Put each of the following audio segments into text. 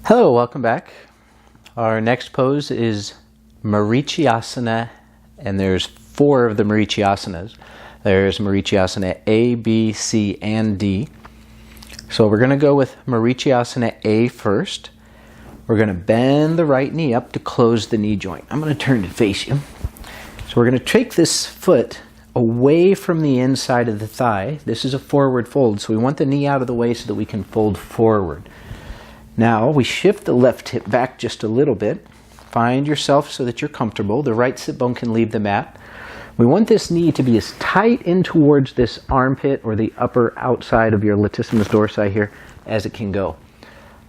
Hello, welcome back. Our next pose is Maricasana, and there's 4 of the Maricasanas. There's Maricasana A, B, C, and D. So we're going to go with Maricasana A first. We're going to bend the right knee up to close the knee joint. I'm going to turn to face you. So we're going to take this foot away from the inside of the thigh. This is a forward fold, so we want the knee out of the way so that we can fold forward. Now we shift the left hip back just a little bit. Find yourself so that you're comfortable. The right sit bone can leave the mat. We want this knee to be as tight in towards this armpit or the upper outside of your latissimus dorsi here as it can go.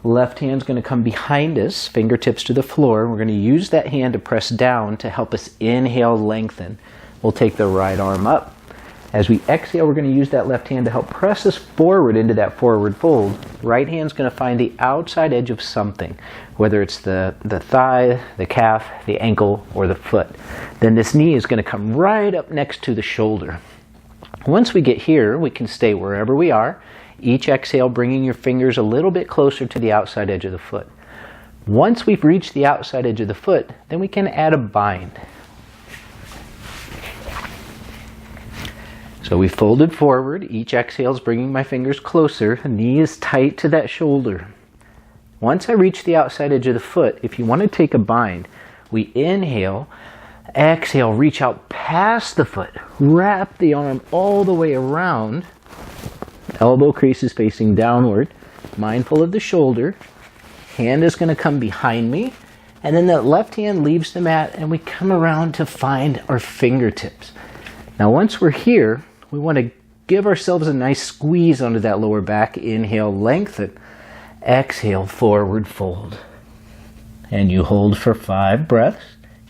Left hand's going to come behind us, fingertips to the floor. We're going to use that hand to press down to help us inhale, lengthen. We'll take the right arm up. As we exhale, we're going to use that left hand to help press us forward into that forward fold. Right hand's going to find the outside edge of something, whether it's the thigh, the calf, the ankle, or the foot. Then this knee is going to come right up next to the shoulder. Once we get here, we can stay wherever we are. Each exhale, bringing your fingers a little bit closer to the outside edge of the foot. Once we've reached the outside edge of the foot, then we can add a bind. So we folded forward. Each exhale is bringing my fingers closer. The knee is tight to that shoulder. Once I reach the outside edge of the foot, if you want to take a bind, we inhale, exhale, reach out past the foot, wrap the arm all the way around. Elbow crease is facing downward, mindful of the shoulder. Hand is going to come behind me, and then that left hand leaves the mat, and we come around to find our fingertips. Now once we're here, we want to give ourselves a nice squeeze onto that lower back. Inhale, lengthen. Exhale, forward fold. And you hold for 5 breaths.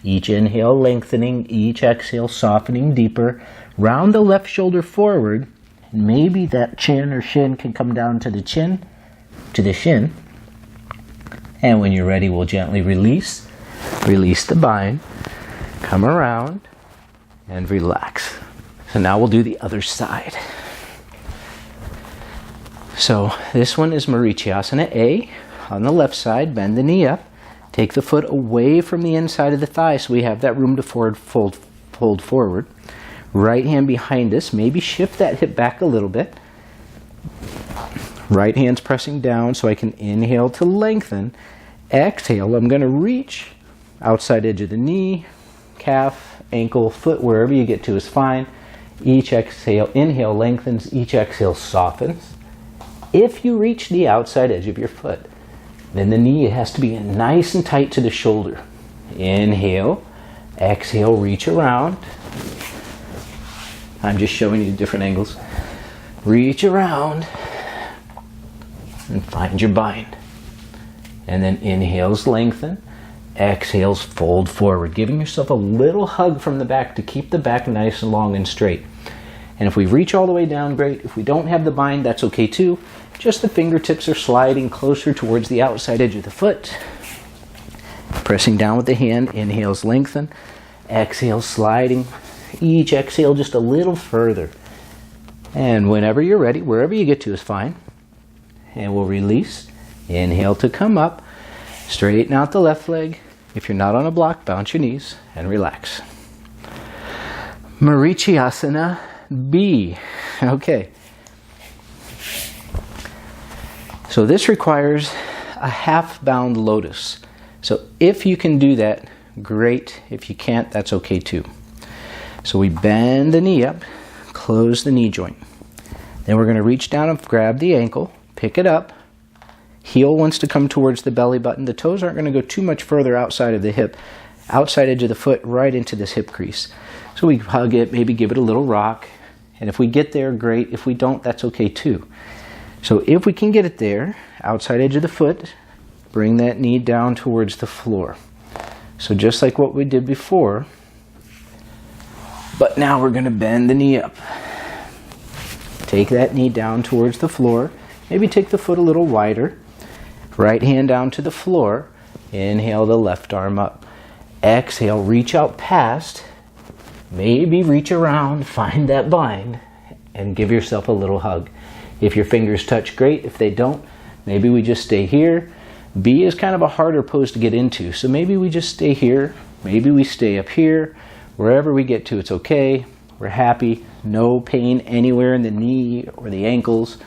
Each inhale lengthening, each exhale softening deeper. Round the left shoulder forward. And maybe that chin or shin can come down to the chin, to the shin. And when you're ready, we'll gently release. Release the bind. Come around and relax. So now we'll do the other side. So this one is Maricasana A. On the left side, bend the knee up. Take the foot away from the inside of the thigh so we have that room to fold forward. Right hand behind us. Maybe shift that hip back a little bit. Right hand's pressing down so I can inhale to lengthen. Exhale, I'm going to reach. Outside edge of the knee, calf, ankle, foot, wherever you get to is fine. Each exhale, inhale lengthens, each exhale softens. If you reach the outside edge of your foot, then the knee has to be nice and tight to the shoulder. Inhale, exhale, reach around. I'm just showing you different angles. Reach around and find your bind. And then inhales, lengthen. Exhales, fold forward, giving yourself a little hug from the back to keep the back nice and long and straight. And if we reach all the way down, great. If we don't have the bind, that's okay too. Just the fingertips are sliding closer towards the outside edge of the foot. Pressing down with the hand, inhales, lengthen. Exhale, sliding. Each exhale just a little further. And whenever you're ready, wherever you get to is fine. And we'll release. Inhale to come up. Straighten out the left leg. If you're not on a block, bounce your knees and relax. Maricasana B. Okay. So this requires a half bound lotus. So if you can do that, great. If you can't, that's okay too. So we bend the knee up, close the knee joint. Then we're going to reach down and grab the ankle, pick it up. Heel wants to come towards the belly button. The toes aren't going to go too much further outside of the hip. Outside edge of the foot right into this hip crease. So we hug it, maybe give it a little rock. And if we get there, great. If we don't, that's okay too. So if we can get it there, outside edge of the foot, bring that knee down towards the floor. So just like what we did before, but now we're going to bend the knee up. Take that knee down towards the floor. Maybe take the foot a little wider. Right hand down to the floor. Inhale the left arm up. Exhale, reach out past. Maybe reach around, find that bind, and give yourself a little hug. If your fingers touch, great. If they don't, maybe we just stay here. B is kind of a harder pose to get into, so maybe we just stay here, maybe we stay up here. Wherever we get to, it's okay. We're happy, no pain anywhere in the knee or the ankles.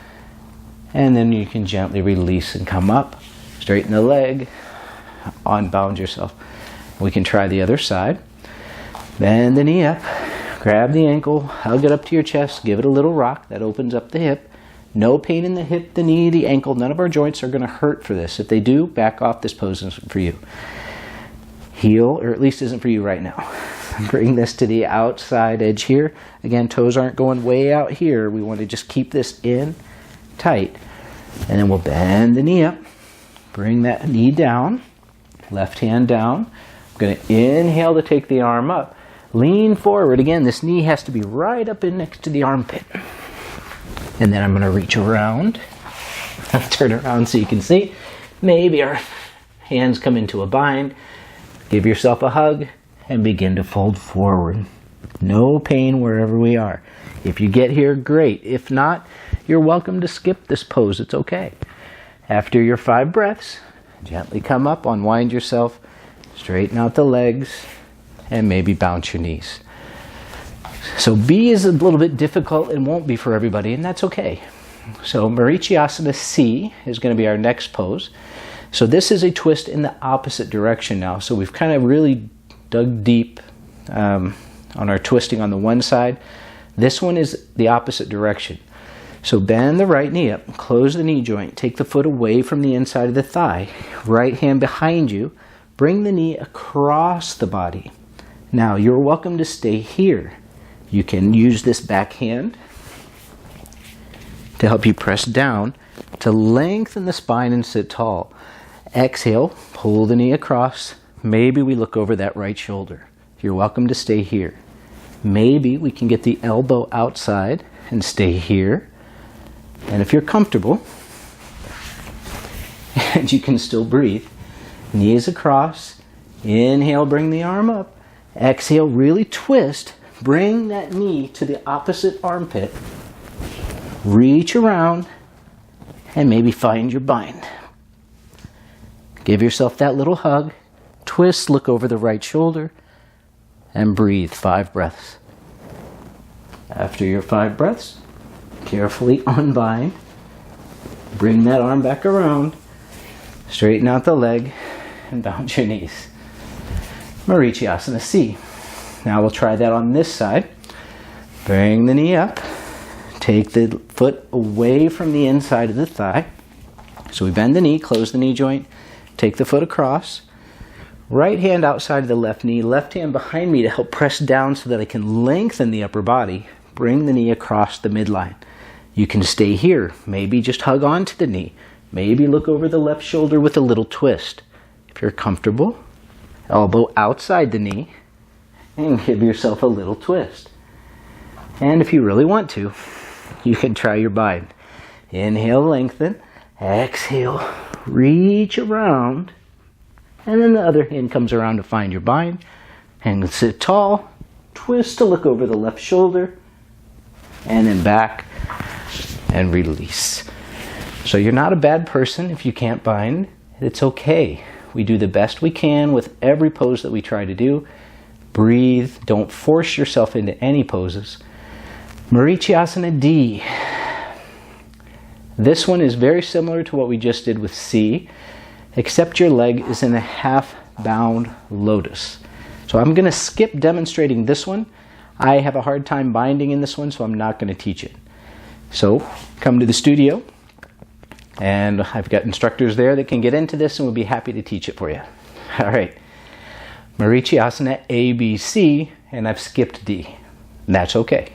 And then you can gently release and come up, straighten the leg, unbound yourself. We can try the other side. Bend the knee up, grab the ankle, hug it up to your chest, give it a little rock. That opens up the hip. No pain in the hip, the knee, the ankle. None of our joints are going to hurt for this. If they do, back off. This pose isn't for you. Heel, or at least isn't for you right now. Bring this to the outside edge here. Again, toes aren't going way out here. We want to just keep this in tight. And then we'll bend the knee up. Bring that knee down. Left hand down. I'm going to inhale to take the arm up. Lean forward. Again, this knee has to be right up in next to the armpit. And then I'm going to reach around. Turn around so you can see. Maybe our hands come into a bind. Give yourself a hug and begin to fold forward. No pain wherever we are. If you get here, great. If not, you're welcome to skip this pose. It's okay. After your 5 breaths, gently come up, unwind yourself, straighten out the legs, and maybe bounce your knees. So B is a little bit difficult and won't be for everybody, and that's okay. So Maricasana C is going to be our next pose. So this is a twist in the opposite direction now. So we've kind of really dug deep on our twisting on the one side. This one is the opposite direction. So bend the right knee up, close the knee joint, take the foot away from the inside of the thigh, right hand behind you, bring the knee across the body. Now you're welcome to stay here. You can use this back hand to help you press down to lengthen the spine and sit tall. Exhale, pull the knee across. Maybe we look over that right shoulder. You're welcome to stay here. Maybe we can get the elbow outside and stay here. And if you're comfortable and you can still breathe, knees across, inhale, bring the arm up. Exhale, really twist. Bring that knee to the opposite armpit. Reach around and maybe find your bind. Give yourself that little hug. Twist, look over the right shoulder, and breathe 5 breaths. After your 5 breaths, carefully unbind. Bring that arm back around. Straighten out the leg and bounce your knees. Maricasana C. Now we'll try that on this side. Bring the knee up. Take the foot away from the inside of the thigh. So we bend the knee, close the knee joint, take the foot across. Right hand outside of the left knee, left hand behind me to help press down so that I can lengthen the upper body. Bring the knee across the midline. You can stay here. Maybe just hug onto the knee. Maybe look over the left shoulder with a little twist. If you're comfortable, elbow outside the knee and give yourself a little twist. And if you really want to, you can try your bind. Inhale, lengthen. Exhale, reach around. And then the other hand comes around to find your bind. And sit tall. Twist to look over the left shoulder. And then back and release. So you're not a bad person if you can't bind. It's okay. We do the best we can with every pose that we try to do. Breathe. Don't force yourself into any poses. Maricasana D. This one is very similar to what we just did with C, except your leg is in a half bound lotus. So I'm going to skip demonstrating this one. I have a hard time binding in this one, so I'm not going to teach it. So come to the studio, and I've got instructors there that can get into this and we'll be happy to teach it for you. All right. Maricasana A, B, C, and I've skipped D. And that's okay.